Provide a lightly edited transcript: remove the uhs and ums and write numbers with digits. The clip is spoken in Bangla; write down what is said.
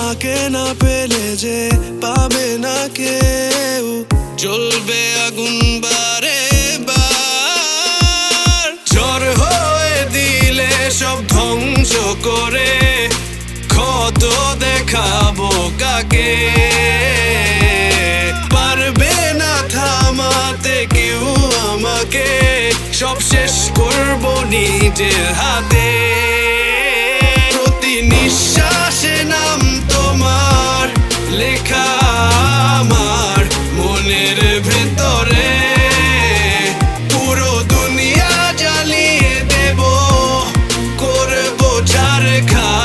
তোমাকে না পেলে যে পাবে না কেউ, জ্বলবে আগুন বারে বার। ঝড় হয়ে দিলে সব ধ্বংস করে ক্ষত দেখাবো কাকে? পারবে না থামাতে কেউ আমাকে, সব শেষ করবো নিজের হাতে।